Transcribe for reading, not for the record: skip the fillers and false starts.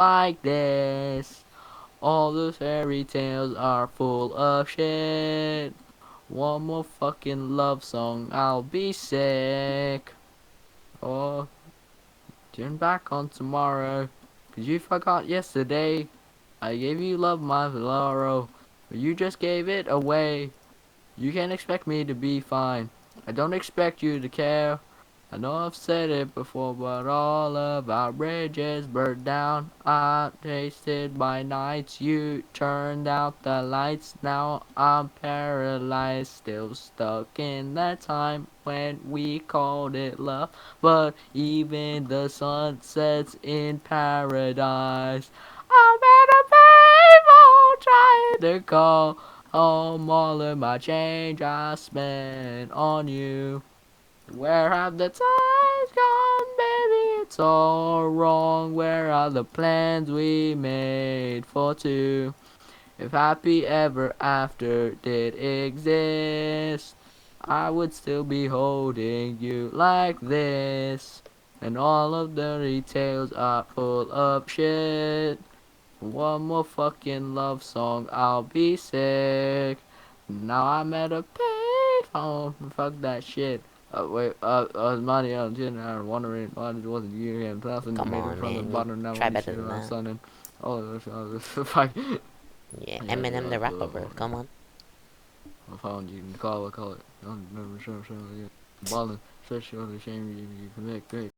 like this. All those fairy tales are full of shit. One more fucking love song, I'll be sick. Oh, turn back on tomorrow, 'cause you forgot yesterday. I gave you love, my Valero, but you just gave it away. You can't expect me to be fine. I don't expect you to care. I know I've said it before, but all of our bridges burned down. I tasted my nights. You turned out the lights. Now I'm paralyzed, still stuck in that time when we called it love. But even the sun sets in paradise. I'm at a payphone trying to call home all of my change I spent on you. Where have the times gone, baby? It's all wrong. Where are the plans we made for two? If happy ever after did exist, I would still be holding you like this. And all of the details are full of shit. One more fucking love song, I'll be sick. Now I'm at a payphone. Fuck that shit. Wait, money on dinner. I'm wondering why it wasn't you and nothing Come made it on, from the man. You bottom. Now try when you better see than my that. son and oh, fuck. Yeah, Yeah, Eminem the rapper. Come on. I found you. Call it. I'm never sure. Yeah. Balling, especially on the shame you commit. Great.